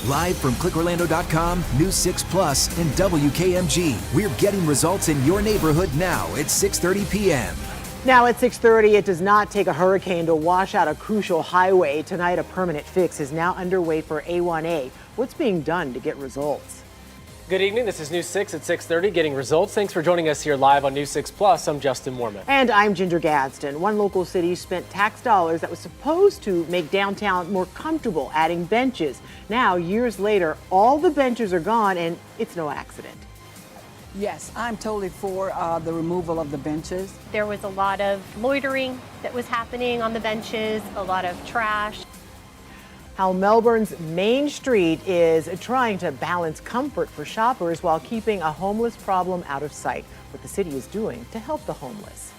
Live from clickorlando.com, News 6 Plus, and WKMG. We're getting results in your neighborhood now at 6:30 p.m. Now at 6:30, it does not take a hurricane to wash out a crucial highway. Tonight, a permanent fix is now underway for A1A. What's being done to get results? Good evening. This is News 6 at 6:30, getting results. Thanks for joining us here live on News 6 Plus. I'm Justin Mormon. And I'm Ginger Gadsden. One local city spent tax dollars that was supposed to make downtown more comfortable, adding benches. Now, years later, all the benches are gone, and it's no accident. Yes, I'm totally for the removal of the benches. There was a lot of loitering that was happening on the benches, a lot of trash. How Melbourne's Main Street is trying to balance comfort for shoppers while keeping a homeless problem out of sight. What the city is doing to help the homeless.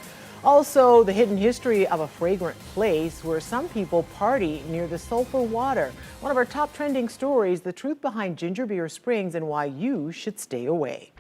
Also, the hidden history of a fragrant place where some people party near the sulfur water. One of our top trending stories, the truth behind Ginger Beer Springs and why you should stay away.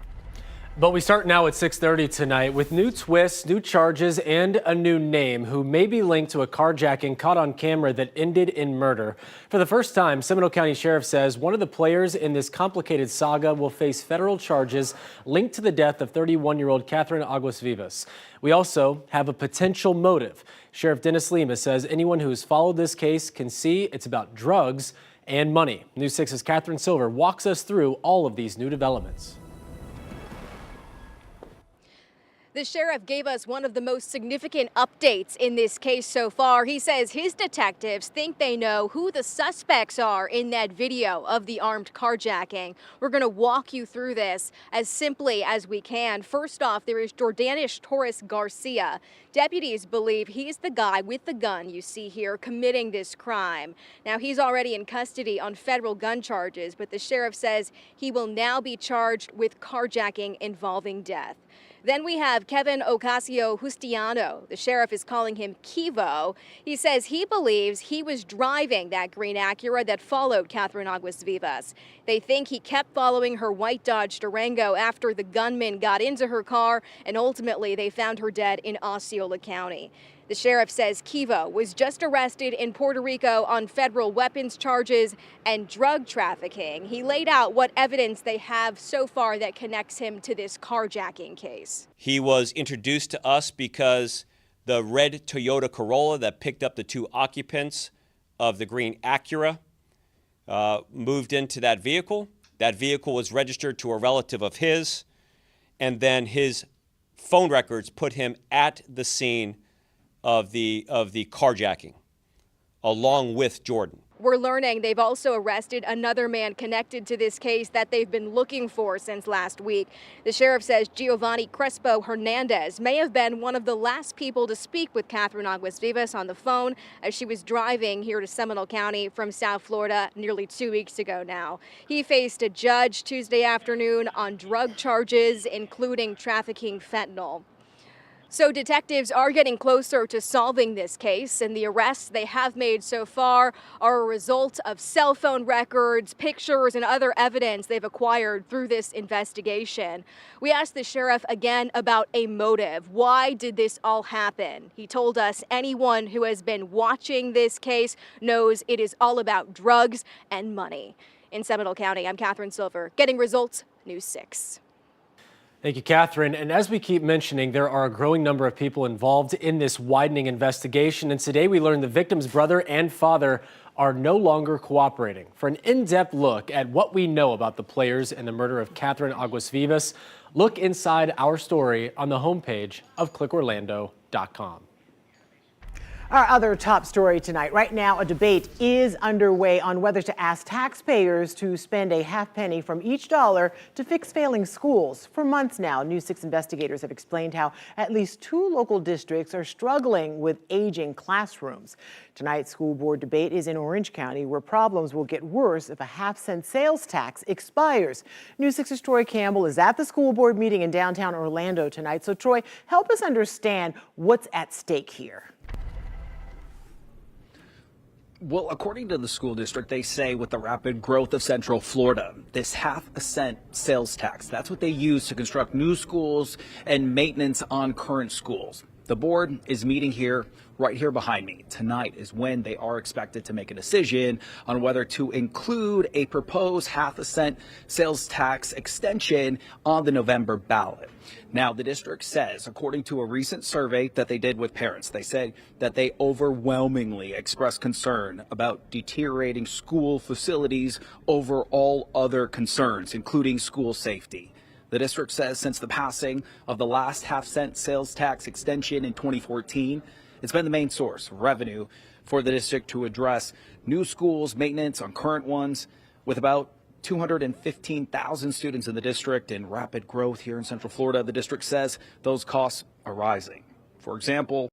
But we start now at 6:30 tonight with new twists, new charges, and a new name who may be linked to a carjacking caught on camera that ended in murder. For the first time, Seminole County Sheriff says one of the players in this complicated saga will face federal charges linked to the death of 31-year-old Catherine Aguas Vivas. We also have a potential motive. Sheriff Dennis Lima says anyone who has followed this case can see it's about drugs and money. News 6's Catherine Silver walks us through all of these new developments. The sheriff gave us one of the most significant updates in this case so far. He says his detectives think they know who the suspects are in that video of the armed carjacking. We're going to walk you through this as simply as we can. First off, there is Jordanish Torres Garcia. Deputies believe he's the guy with the gun you see here committing this crime. Now, he's already in custody on federal gun charges, but the sheriff says he will now be charged with carjacking involving death. Then we have Kevin Ocasio-Justiano. The sheriff is calling him Kivo. He says he believes he was driving that green Acura that followed Catherine Aguas Vivas. They think he kept following her white Dodge Durango after the gunman got into her car, and ultimately they found her dead in Osceola County. The sheriff says Kivo was just arrested in Puerto Rico on federal weapons charges and drug trafficking. He laid out what evidence they have so far that connects him to this carjacking case. He was introduced to us because the red Toyota Corolla that picked up the two occupants of the green Acura moved into that vehicle. That vehicle was registered to a relative of his, and then his phone records put him at the scene of the carjacking, along with Jordan. We're learning they've also arrested another man connected to this case that they've been looking for since last week. The sheriff says Giovanni Crespo Hernandez may have been one of the last people to speak with Catherine Aguas Vivas on the phone as she was driving here to Seminole County from South Florida nearly 2 weeks ago now. He faced a judge Tuesday afternoon on drug charges, including trafficking fentanyl. So detectives are getting closer to solving this case, and the arrests they have made so far are a result of cell phone records, pictures, and other evidence they've acquired through this investigation. We asked the sheriff again about a motive. Why did this all happen? He told us anyone who has been watching this case knows it is all about drugs and money. In Seminole County, I'm Catherine Silver, getting results, News 6. Thank you, Catherine. And as we keep mentioning, there are a growing number of people involved in this widening investigation. And today we learned the victim's brother and father are no longer cooperating. For an in-depth look at what we know about the players in the murder of Catherine Aguas Vivas, look inside our story on the homepage of clickorlando.com. Our other top story tonight. Right now, a debate is underway on whether to ask taxpayers to spend a half penny from each dollar to fix failing schools. For months now, News 6 investigators have explained how at least 2 local districts are struggling with aging classrooms. Tonight's school board debate is in Orange County, where problems will get worse if a half-cent sales tax expires. News 6's Troy Campbell is at the school board meeting in downtown Orlando tonight. So, Troy, help us understand what's at stake here. Well, according to the school district, they say with the rapid growth of Central Florida, this half-a-cent sales tax, that's what they use to construct new schools and maintenance on current schools. The board is meeting right here behind me. Tonight is when they are expected to make a decision on whether to include a proposed half-a-cent sales tax extension on the November ballot. Now, the district says, according to a recent survey that they did with parents, they said that they overwhelmingly expressed concern about deteriorating school facilities over all other concerns, including school safety. The district says since the passing of the last half-cent sales tax extension in 2014, it's been the main source of revenue for the district to address new schools, maintenance on current ones. With about 215,000 students in the district and rapid growth here in Central Florida, the district says those costs are rising. For example,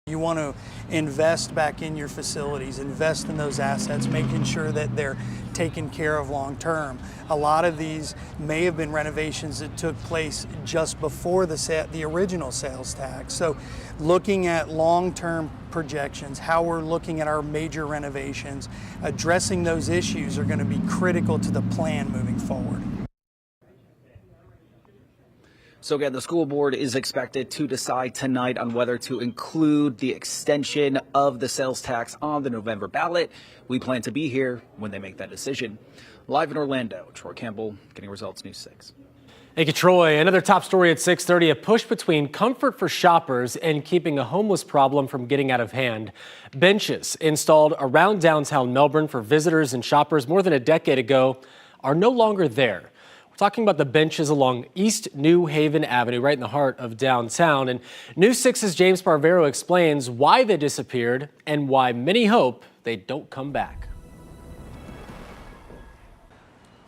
you want to invest back in your facilities, invest in those assets, making sure that they're taken care of long term. A lot of these may have been renovations that took place just before the original sales tax. So looking at long-term projections, how we're looking at our major renovations, addressing those issues are going to be critical to the plan moving forward. So again, the school board is expected to decide tonight on whether to include the extension of the sales tax on the November ballot. We plan to be here when they make that decision. Live in Orlando, Troy Campbell, Getting Results News 6. Thank you, Troy. Another top story at 6:30, a push between comfort for shoppers and keeping a homeless problem from getting out of hand. Benches installed around downtown Melbourne for visitors and shoppers more than a decade ago are no longer there. Talking about the benches along East New Haven Avenue, right in the heart of downtown. And News 6's James Sparvero explains why they disappeared and why many hope they don't come back.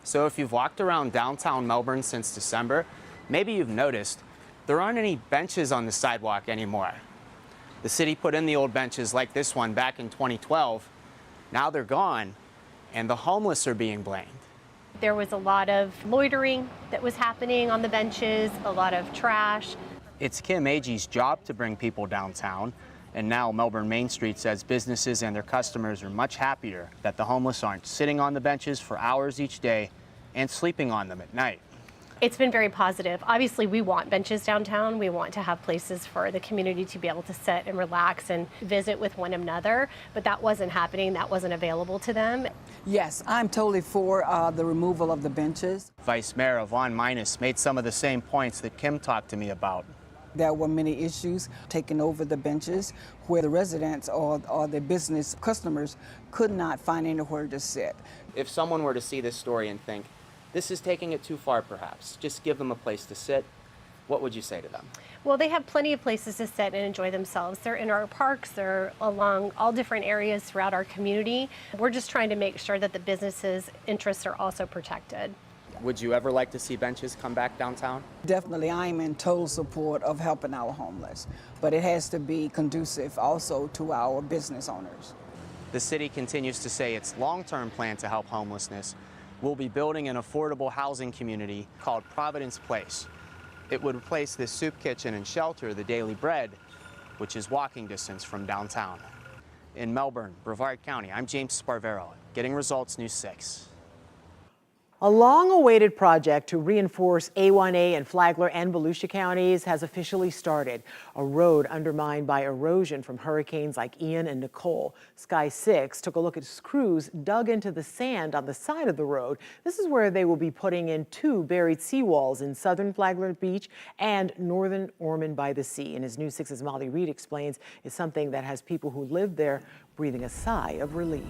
So if you've walked around downtown Melbourne since December, maybe you've noticed there aren't any benches on the sidewalk anymore. The city put in the old benches like this one back in 2012. Now they're gone, and the homeless are being blamed. There was a lot of loitering that was happening on the benches, a lot of trash. It's Kim Agee's job to bring people downtown, and now Melbourne Main Street says businesses and their customers are much happier that the homeless aren't sitting on the benches for hours each day and sleeping on them at night. It's been very positive. Obviously, we want benches downtown. We want to have places for the community to be able to sit and relax and visit with one another, but that wasn't happening. That wasn't available to them. Yes, I'm totally for the removal of the benches. Vice Mayor Yvonne Minus made some of the same points that Kim talked to me about. There were many issues taking over the benches where the residents or the business customers could not find anywhere to sit. If someone were to see this story and think, this is taking it too far perhaps, just give them a place to sit, what would you say to them? Well, they have plenty of places to sit and enjoy themselves. They're in our parks, they're along all different areas throughout our community. We're just trying to make sure that the businesses' interests are also protected. Would you ever like to see benches come back downtown? Definitely, I am in total support of helping our homeless, but it has to be conducive also to our business owners. The city continues to say its long-term plan to help homelessness will be building an affordable housing community called Providence Place. It would replace this soup kitchen and shelter, the Daily Bread, which is walking distance from downtown. In Melbourne, Brevard County, I'm James Sparvero, Getting Results News 6. A long-awaited project to reinforce A1A in Flagler and Volusia counties has officially started. A road undermined by erosion from hurricanes like Ian and Nicole. Sky 6 took a look at crews dug into the sand on the side of the road. This is where they will be putting in 2 buried seawalls in southern Flagler Beach and northern Ormond by the Sea. And as News 6's Molly Reed explains, it's something that has people who live there breathing a sigh of relief.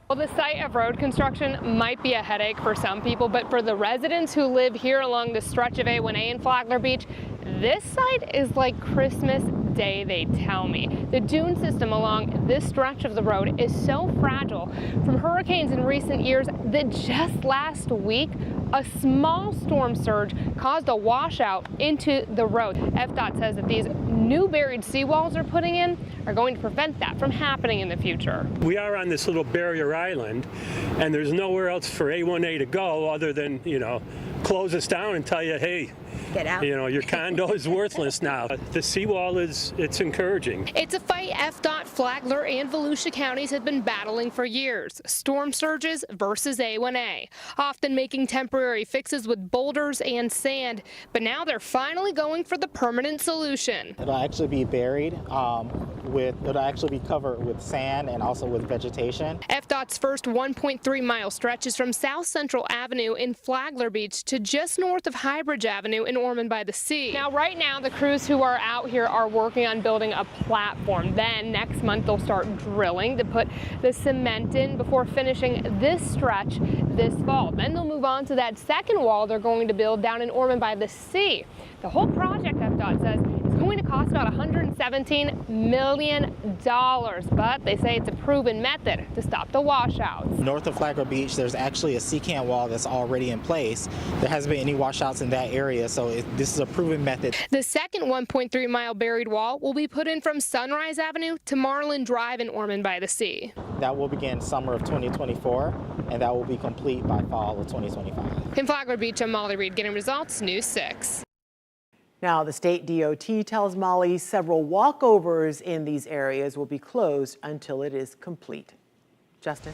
Well, the sight of road construction might be a headache for some people, but for the residents who live here along the stretch of A1A in Flagler Beach, this site is like Christmas Day, they tell me. The dune system along this stretch of the road is so fragile from hurricanes in recent years that just last week, a small storm surge caused a washout into the road. FDOT says that these new buried seawalls they're putting in are going to prevent that from happening in the future. We are on this little barrier island, and there's nowhere else for A1A to go other than, close us down and tell you, hey, get out. You know, your condo is worthless now. The seawall it's encouraging. It's a fight FDOT, Flagler, and Volusia counties have been battling for years. Storm surges versus A1A, often making temporary fixes with boulders and sand. But now they're finally going for the permanent solution. It'll actually be buried it'll actually be covered with sand and also with vegetation. FDOT's first 1.3-mile stretch is from South Central Avenue in Flagler Beach to just north of Highbridge Avenue in Ormond by the Sea. Now, right now, the crews who are out here are working on building a platform. Then next month, they'll start drilling to put the cement in before finishing this stretch this fall. Then they'll move on to that second wall they're going to build down in Ormond by the Sea. The whole project, FDOT says, is going to cost about $117 million, but they say it's a proven method to stop the washouts. North of Flagler Beach, there's actually a secant wall that's already in place. There hasn't been any washouts in that area, so this is a proven method. The second 1.3-mile buried wall will be put in from Sunrise Avenue to Marlin Drive in Ormond by the Sea. That will begin summer of 2024, and that will be complete by fall of 2025. In Flagler Beach, I'm Molly Reed, getting results, News 6. Now, the state DOT tells Molly several walkovers in these areas will be closed until it is complete. Justin?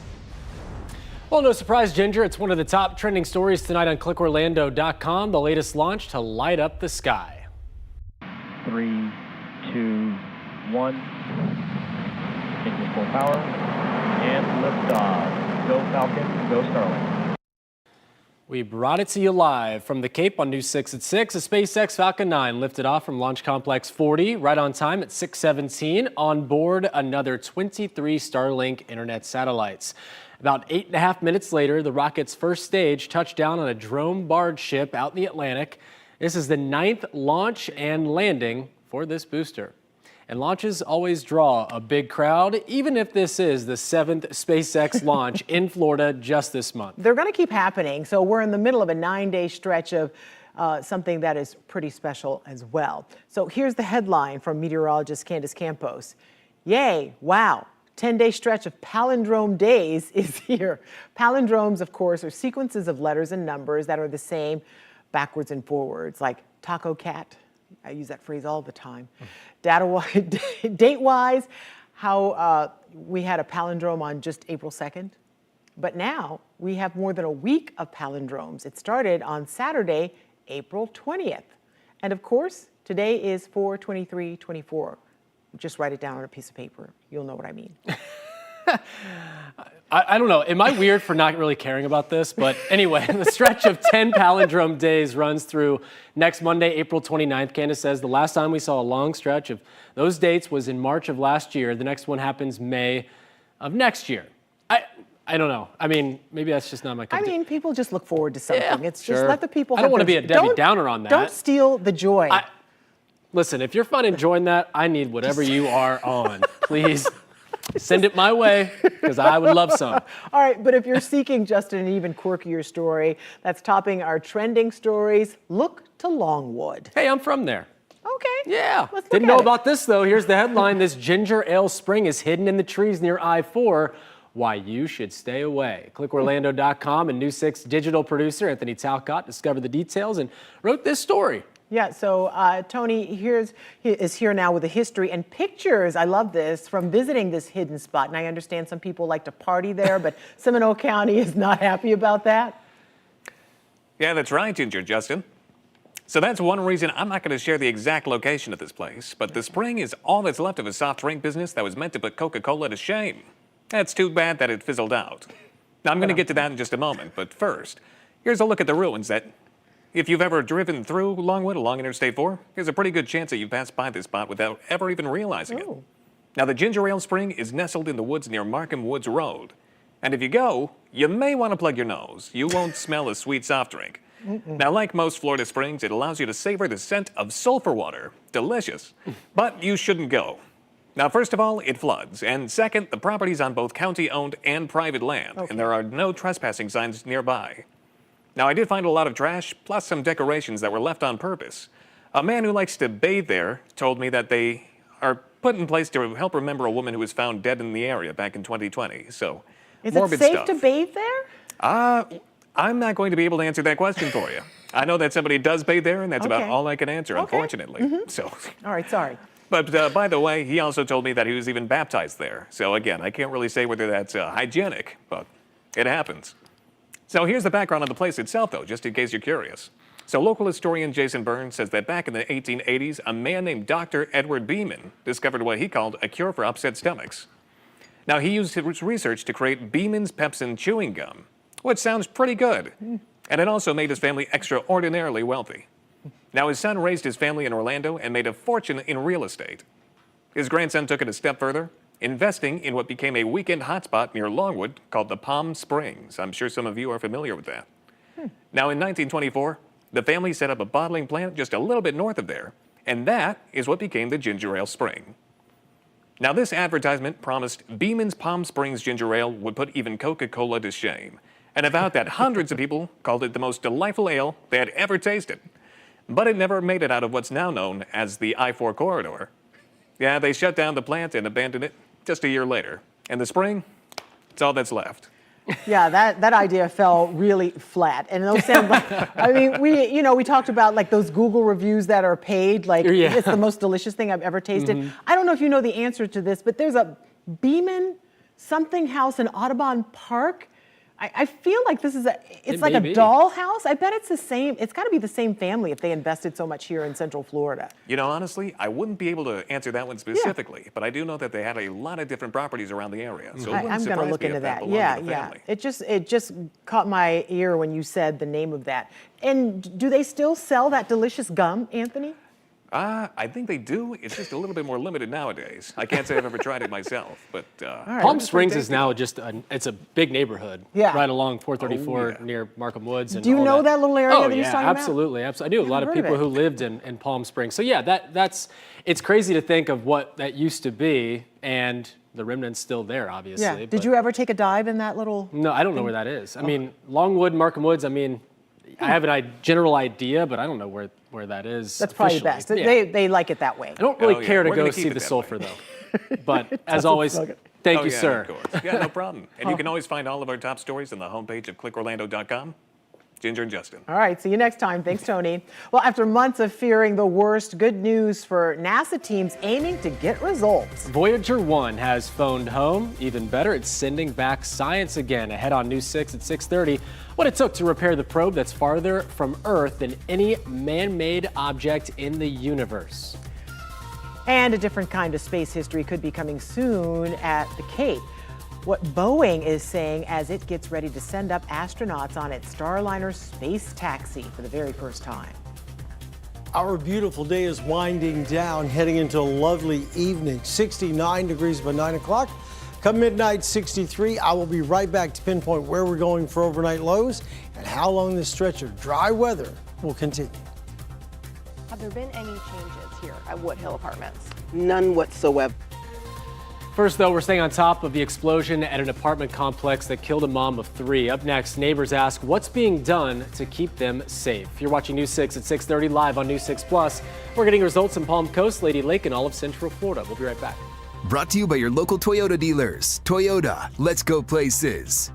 Well, no surprise, Ginger. It's one of the top trending stories tonight on ClickOrlando.com, the latest launch to light up the sky. 3, 2, 1. Engine full power. And liftoff. Go Falcon, go Starlink. We brought it to you live from the Cape on News 6 at 6. A SpaceX Falcon 9 lifted off from Launch Complex 40 right on time at 6:17. On board another 23 Starlink internet satellites. About 8.5 minutes later, the rocket's first stage touched down on a drone barge ship out in the Atlantic. This is the 9th launch and landing for this booster. And launches always draw a big crowd, even if this is the 7th SpaceX launch in Florida just this month. They're going to keep happening. So we're in the middle of a 9-day stretch of something that is pretty special as well. So here's the headline from meteorologist Candace Campos. Yay, wow. 10-day stretch of palindrome days is here. Palindromes, of course, are sequences of letters and numbers that are the same backwards and forwards, like taco cat. I use that phrase all the time. Date-wise, how we had a palindrome on just April 2nd. But now we have more than a week of palindromes. It started on Saturday, April 20th. And of course, today is 4/23/24. Just write it down on a piece of paper. You'll know what I mean. I don't know. Am I weird for not really caring about this? But anyway, the stretch of 10 palindrome days runs through next Monday, April 29th. Candace says the last time we saw a long stretch of those dates was in March of last year. The next one happens May of next year. I don't know. I mean, maybe that's just not my cup of tea. I mean, people just look forward to something. Yeah, it's just let the people I don't want to be a Debbie Downer on that. Don't steal the joy. Listen, if you're fun enjoying that, I need whatever you are on. Please. Send it my way, because I would love some. All right, but if you're seeking just an even quirkier story that's topping our trending stories, look to Longwood. Hey, I'm from there. Okay. Yeah. Didn't know about this, though. Here's the headline. This ginger ale spring is hidden in the trees near I-4. Why you should stay away. ClickOrlando.com and News 6 digital producer Anthony Talcott discovered the details and wrote this story. Yeah, so Tony is here now with the history and pictures. I love this, from visiting this hidden spot. And I understand some people like to party there, but Seminole County is not happy about that. Yeah, that's right, Ginger, Justin. So that's one reason I'm not going to share the exact location of this place. But the spring is all that's left of a soft drink business that was meant to put Coca-Cola to shame. That's too bad that it fizzled out. Now, I'm going to get to that in just a moment. But first, here's a look at the ruins that... If you've ever driven through Longwood along Interstate 4, there's a pretty good chance that you've passed by this spot without ever even realizing it. Now, the Ginger Ale Spring is nestled in the woods near Markham Woods Road. And if you go, you may want to plug your nose. You won't smell a sweet soft drink. Now, like most Florida springs, it allows you to savor the scent of sulfur water. Delicious. But you shouldn't go. Now, first of all, it floods. And second, the property's on both county-owned and private land. And there are no trespassing signs nearby. Now, I did find a lot of trash, plus some decorations that were left on purpose. A man who likes to bathe there told me that they are put in place to help remember a woman who was found dead in the area back in 2020. So, is morbid it safe stuff. to bathe there? I'm not going to be able to answer that question for you. I know that somebody does bathe there, and that's about Okay. all I can answer, unfortunately. So. All right, sorry. But by the way, he also told me that he was even baptized there. So again, I can't really say whether that's hygienic, but it happens. So here's the background on the place itself, though, just in case you're curious. So local historian Jason Burns says that back in the 1880s, a man named Dr. Edward Beeman discovered what he called a cure for upset stomachs. Now, he used his research to create Beeman's Pepsin chewing gum, which sounds pretty good. And it also made his family extraordinarily wealthy. Now, his son raised his family in Orlando and made a fortune in real estate. His grandson took it a step further, investing in what became a weekend hotspot near Longwood called the Palm Springs. I'm sure some of you are familiar with that. Now, in 1924, the family set up a bottling plant just a little bit north of there, and that is what became the Ginger Ale Spring. Now, this advertisement promised Beeman's Palm Springs Ginger Ale would put even Coca-Cola to shame, and about that, hundreds of people called it the most delightful ale they had ever tasted. But it never made it out of what's now known as the I-4 corridor. Yeah, they shut down the plant and abandoned it just a year later. And the spring, it's all that's left. Yeah, that idea fell really flat. And those sound like, I mean, we talked about like those Google reviews that are paid, like it's the most delicious thing I've ever tasted. I don't know if you know the answer to this, but there's a Beeman something house in Audubon Park. I feel like this is it's like a dollhouse. I bet it's the same. It's got to be the same family if they invested so much here in Central Florida. You know, honestly, I wouldn't be able to answer that one specifically, but I do know that they had a lot of different properties around the area. So I'm going to look into that. Yeah. It just caught my ear when you said the name of that. And do they still sell that delicious gum, Anthony? I think they do. It's just a little bit more limited nowadays. I can't say I've ever tried it myself, but Palm Springs is now just it's a big neighborhood right along 434 near Markham Woods. And do you know that little area that he's talking absolutely, about? Absolutely. I knew a lot of people who lived in Palm Springs. So yeah, it's crazy to think of what that used to be, and the remnant's still there, obviously. Yeah. Did you ever take a dive in that little? No, I don't know where that is. I mean, Longwood, Markham Woods. I mean, I have a general idea, but I don't know where that is. That's probably best. They like it that way. I don't really care to go see the sulfur, though. But as always, thank you, sir. Of course. Yeah, no problem. And you can always find all of our top stories on the homepage of clickorlando.com. Ginger and Justin. All right, see you next time. Thanks, Tony. Well, after months of fearing the worst, good news for NASA teams aiming to get results. Voyager 1 has phoned home. Even better, it's sending back science again. Ahead on News 6 at 6:30, what it took to repair the probe that's farther from Earth than any man-made object in the universe. And a different kind of space history could be coming soon at the Cape. What Boeing is saying as it gets ready to send up astronauts on its Starliner space taxi for the very first time. Our beautiful day is winding down, heading into a lovely evening. 69 degrees by 9 o'clock. Come midnight, 63. I will be right back to pinpoint where we're going for overnight lows and how long this stretch of dry weather will continue. Have there been any changes here at Woodhill Apartments? None whatsoever. First, though, we're staying on top of the explosion at an apartment complex that killed a mom of 3. Up next, neighbors ask what's being done to keep them safe. You're watching News 6 at 6:30 live on News 6 Plus. We're getting results in Palm Coast, Lady Lake, and all of Central Florida. We'll be right back. Brought to you by your local Toyota dealers. Toyota, let's go places.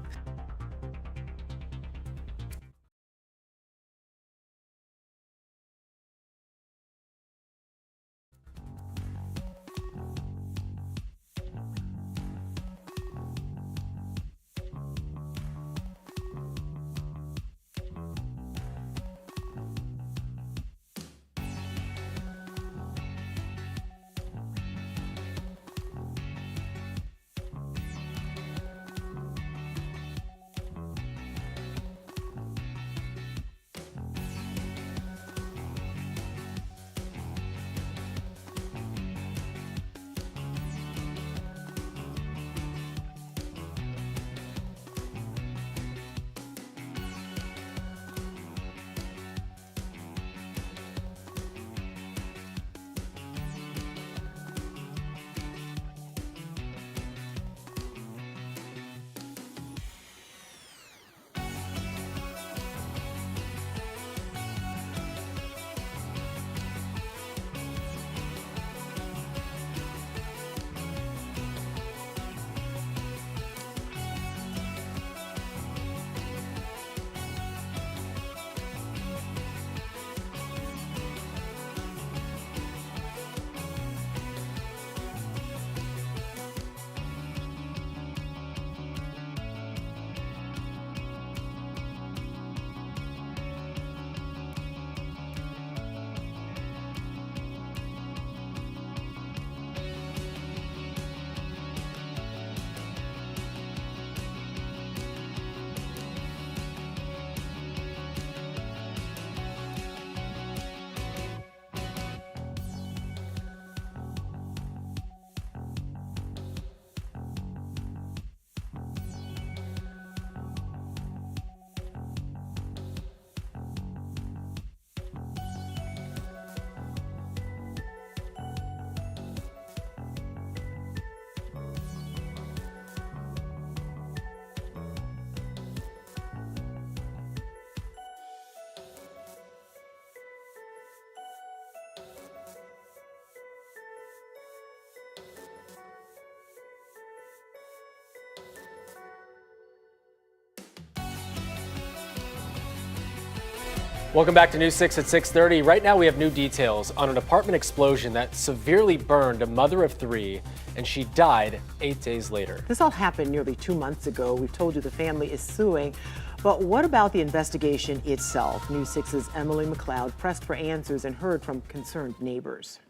Welcome back to News 6 at 6:30. Right now we have new details on an apartment explosion that severely burned a mother of 3, and she died 8 days later. This all happened nearly 2 months ago. We've told you the family is suing. But what about the investigation itself? News 6's Emily McLeod pressed for answers and heard from concerned neighbors.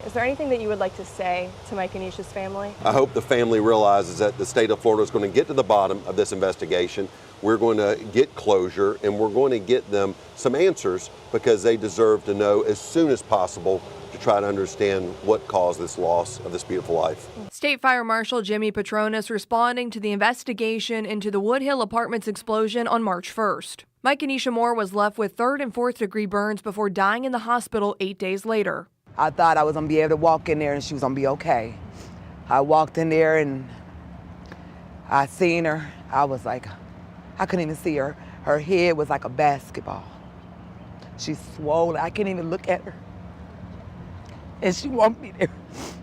Is there anything that you would like to say to Mike and Nisha's family? I hope the family realizes that the state of Florida is going to get to the bottom of this investigation. We're going to get closure, and we're going to get them some answers because they deserve to know as soon as possible to try to understand what caused this loss of this beautiful life. State Fire Marshal Jimmy Petronas responding to the investigation into the Woodhill Apartments explosion on March 1st. Mike and Nisha Moore was left with 3rd and 4th degree burns before dying in the hospital 8 days later. I thought I was going to be able to walk in there and she was going to be okay. I walked in there and I seen her. I was like, I couldn't even see her. Her head was like a basketball. She's swollen. I can't even look at her. And she want me there.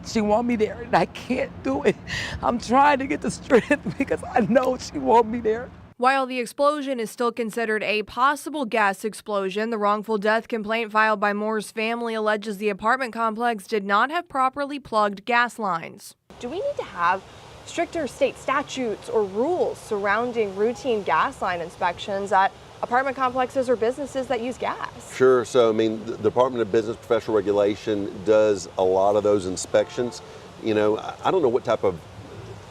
She want me there, and I can't do it. I'm trying to get the strength because I know she want me there. While the explosion is still considered a possible gas explosion, the wrongful death complaint filed by Moore's family alleges the apartment complex did not have properly plugged gas lines. Do we need to have stricter state statutes or rules surrounding routine gas line inspections at apartment complexes or businesses that use gas? Sure. So, I mean, the Department of Business Professional Regulation does a lot of those inspections. You know, I don't know what type of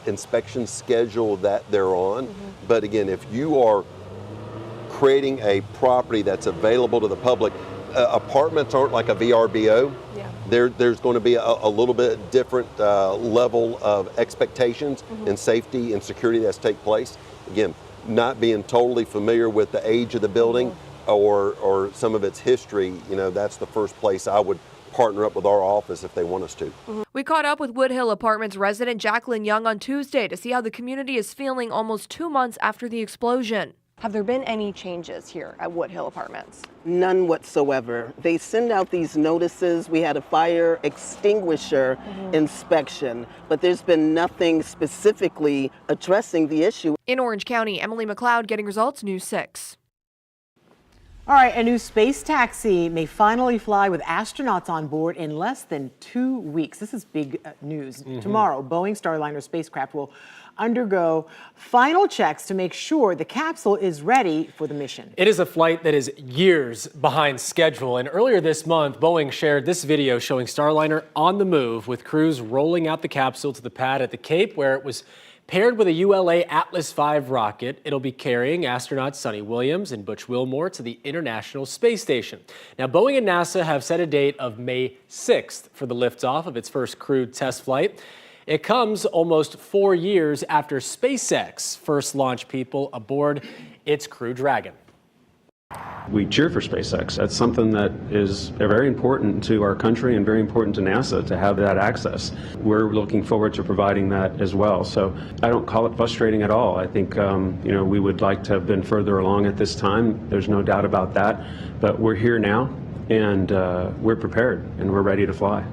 inspection schedule that they're on, but again, if you are creating a property that's available to the public, apartments aren't like a VRBO. Yeah. There's going to be a little bit different level of expectations and safety and security that's take place. Again, not being totally familiar with the age of the building or some of its history, you know, that's the first place I would partner up with our office if they want us to. We caught up with Woodhill Apartments resident Jacqueline Young on Tuesday to see how the community is feeling almost 2 months after the explosion. Have there been any changes here at Woodhill Apartments? None whatsoever. They send out these notices. We had a fire extinguisher inspection, but there's been nothing specifically addressing the issue. In Orange County, Emily McLeod, Getting Results, News 6. All right, a new space taxi may finally fly with astronauts on board in less than 2 weeks. This is big news. Tomorrow, Boeing Starliner spacecraft will undergo final checks to make sure the capsule is ready for the mission. It is a flight that is years behind schedule, and earlier this month, Boeing shared this video showing Starliner on the move with crews rolling out the capsule to the pad at the Cape, where it was paired with a ULA Atlas V rocket. It'll be carrying astronauts Sonny Williams and Butch Wilmore to the International Space Station. Now, Boeing and NASA have set a date of May 6th for the liftoff of its first crewed test flight. It comes almost 4 years after SpaceX first launched people aboard its Crew Dragon. We cheer for SpaceX. That's something that is very important to our country and very important to NASA to have that access. We're looking forward to providing that as well. So I don't call it frustrating at all. I think we would like to have been further along at this time. There's no doubt about that. But we're here now, and we're prepared, and we're ready to fly.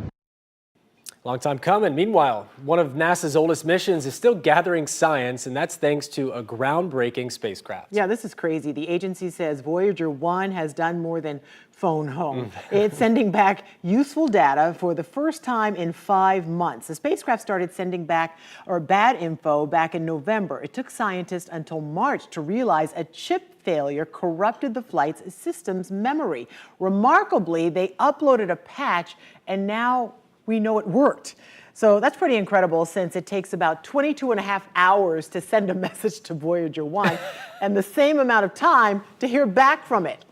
Long time coming. Meanwhile, one of NASA's oldest missions is still gathering science, and that's thanks to a groundbreaking spacecraft. Yeah, this is crazy. The agency says Voyager 1 has done more than phone home. It's sending back useful data for the first time in 5 months. The spacecraft started sending back bad info back in November. It took scientists until March to realize a chip failure corrupted the flight's system's memory. Remarkably, they uploaded a patch, and now we know it worked. So that's pretty incredible, since it takes about 22 and a half hours to send a message to Voyager 1 and the same amount of time to hear back from it.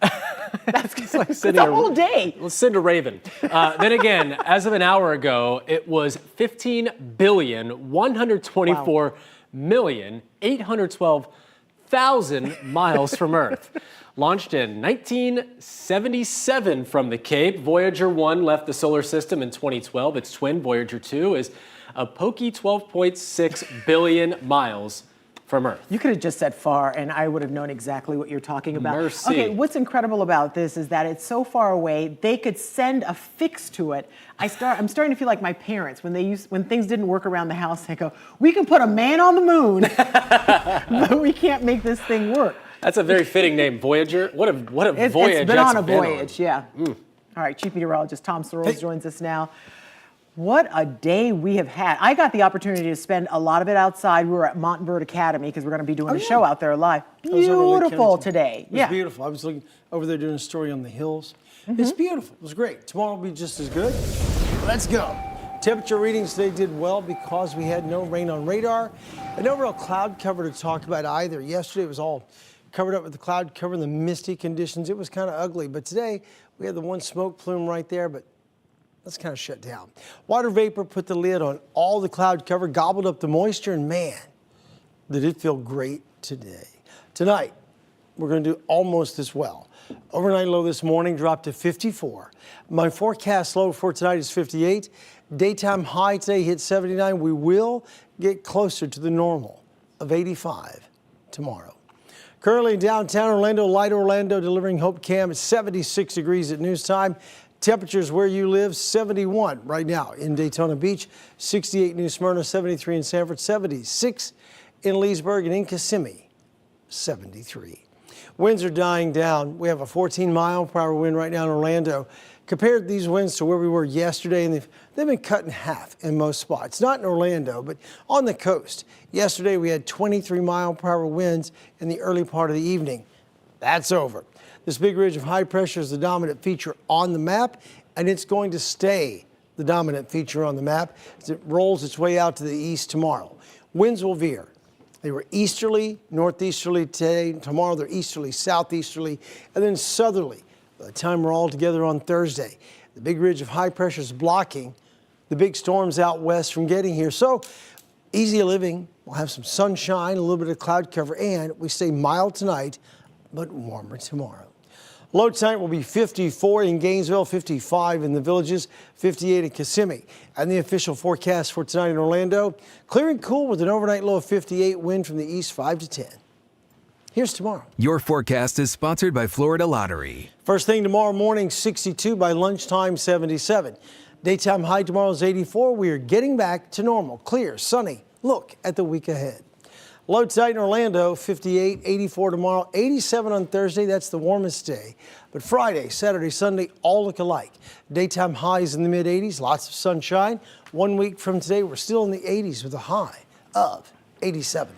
That's like it's a whole day. Let's send a Raven. Then again, as of an hour ago, it was 15,124,812,000 miles from Earth. Launched in 1977 from the Cape, Voyager 1 left the solar system in 2012. Its twin, Voyager 2, is a pokey 12.6 billion miles from Earth. You could have just said far, and I would have known exactly what you're talking about. Merci. Okay, what's incredible about this is that it's so far away, they could send a fix to it. I'm starting to feel like my parents, when things didn't work around the house, they go, we can put a man on the moon, but we can't make this thing work. That's a very fitting name, Voyager. What a voyage. It's been on a been voyage, yeah. All right, Chief Meteorologist Tom Sorrells joins us now. What a day we have had. I got the opportunity to spend a lot of it outside. We were at Montverde Academy because we're going to be doing a show out there live. Beautiful today. It was beautiful. I was looking over there doing a story on the hills. It's beautiful. It was great. Tomorrow will be just as good. Let's go. Temperature readings today did well because we had no rain on radar and no real cloud cover to talk about either. Yesterday it was all covered up with the cloud cover and the misty conditions. It was kind of ugly, but today we had the one smoke plume right there, but that's kind of shut down. Water vapor put the lid on all the cloud cover, gobbled up the moisture, and man, did it feel great today. Tonight, we're going to do almost as well. Overnight low this morning dropped to 54. My forecast low for tonight is 58. Daytime high today hit 79. We will get closer to the normal of 85 tomorrow. Currently in downtown Orlando, Light Orlando delivering Hope Cam at 76 degrees at news time. Temperatures where you live, 71 right now in Daytona Beach, 68 New Smyrna, 73 in Sanford, 76 in Leesburg, and in Kissimmee, 73. Winds are dying down. We have a 14-mile-per-hour wind right now in Orlando. Compared these winds to where we were yesterday, and they've been cut in half in most spots. Not in Orlando, but on the coast. Yesterday, we had 23-mile-per-hour winds in the early part of the evening. That's over. This big ridge of high pressure is the dominant feature on the map, and it's going to stay the dominant feature on the map as it rolls its way out to the east tomorrow. Winds will veer. They were easterly, northeasterly today. Tomorrow they're easterly, southeasterly, and then southerly by the time we're all together on Thursday. The big ridge of high pressure is blocking the big storms out west from getting here. So easy living. We'll have some sunshine, a little bit of cloud cover, and we stay mild tonight, but warmer tomorrow. Low tonight will be 54 in Gainesville, 55 in the Villages, 58 in Kissimmee. And the official forecast for tonight in Orlando, clear and cool with an overnight low of 58, wind from the east 5 to 10. Here's tomorrow. Your forecast is sponsored by Florida Lottery. First thing tomorrow morning, 62, by lunchtime, 77. Daytime high tomorrow is 84. We are getting back to normal, clear, sunny. Look at the week ahead. Low tonight in Orlando, 58, 84 tomorrow, 87 on Thursday. That's the warmest day. But Friday, Saturday, Sunday, all look alike. Daytime highs in the mid-80s, lots of sunshine. 1 week from today, we're still in the 80s with a high of 87.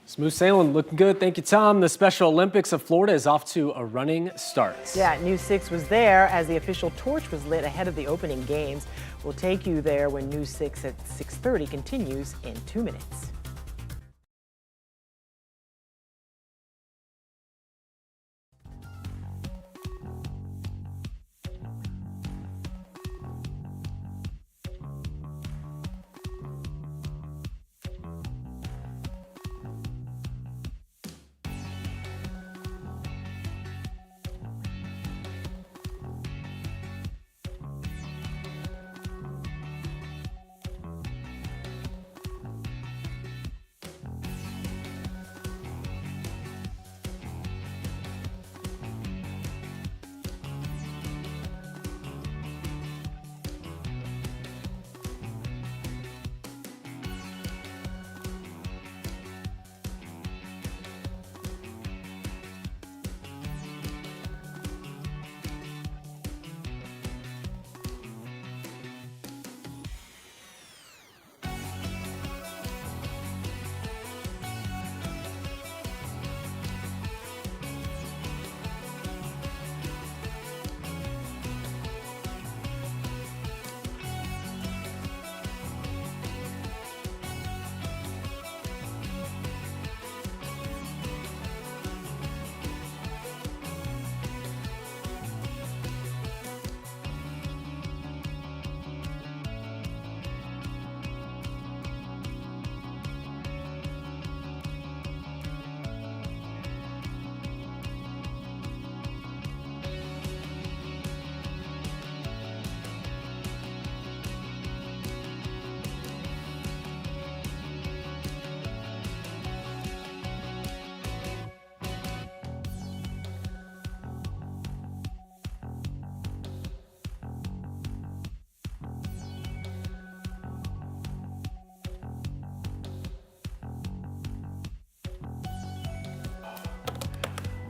Smooth sailing, looking good. Thank you, Tom. The Special Olympics of Florida is off to a running start. Yeah, News 6 was there as the official torch was lit ahead of the opening games. We'll take you there when News 6 at 6:30 continues in 2 minutes.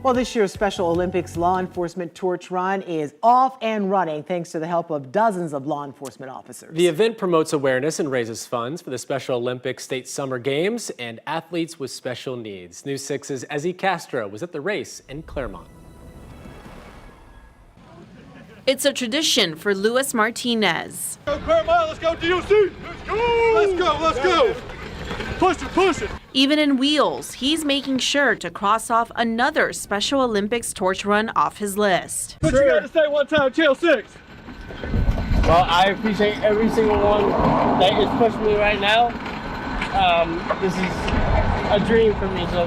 Well, this year's Special Olympics Law Enforcement Torch Run is off and running thanks to the help of dozens of law enforcement officers. The event promotes awareness and raises funds for the Special Olympics State Summer Games and athletes with special needs. News 6's Ezzy Castro was at the race in Claremont. It's a tradition for Luis Martinez. Go Claremont, let's go DOC! Let's go! Let's go, let's go! Push it, push it! Even in wheels, he's making sure to cross off another Special Olympics torch run off his list. What you got to say one time, Channel 6? Well, I appreciate every single one that is pushing me right now. This is a dream for me, so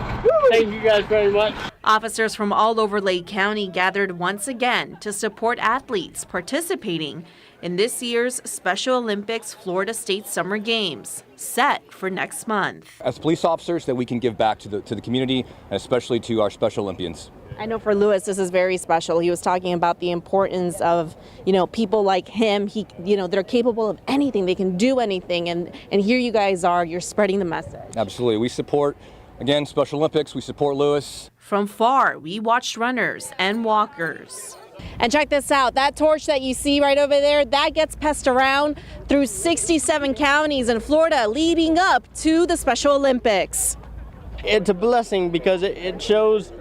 thank you guys very much. Officers from all over Lake County gathered once again to support athletes participating in this year's Special Olympics Florida State Summer Games, set for next month. As police officers, that we can give back to the community, and especially to our Special Olympians. I know for Luis, this is very special. He was talking about the importance of, people like him. They're capable of anything. They can do anything. And here you guys are, you're spreading the message. Absolutely. We support, again, Special Olympics. We support Luis. From far, we watched runners and walkers. And check this out, that torch that you see right over there, that gets passed around through 67 counties in Florida leading up to the Special Olympics. It's a blessing because it shows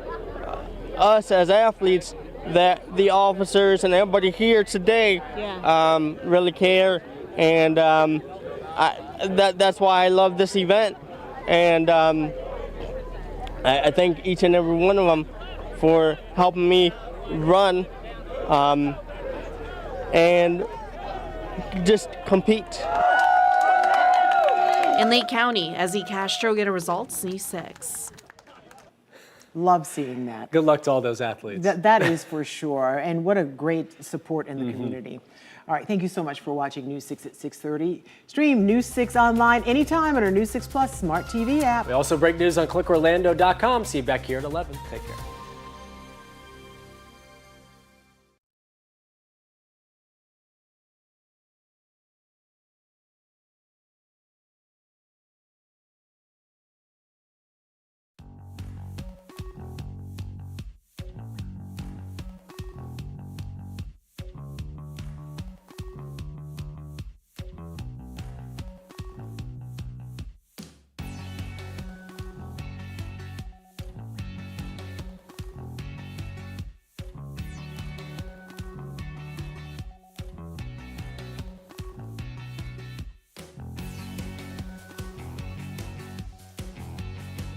us as athletes that the officers and everybody here today really care, and that's why I love this event, and I thank each and every one of them for helping me run and just compete. In Lake County, Ezzy Castro, get a results, News 6. Love seeing that. Good luck to all those athletes. That is for sure. And what a great support in the community. All right, thank you so much for watching News 6 at 6:30. Stream News 6 online anytime on our News 6 Plus Smart TV app. We also break news on clickorlando.com. See you back here at 11. Take care.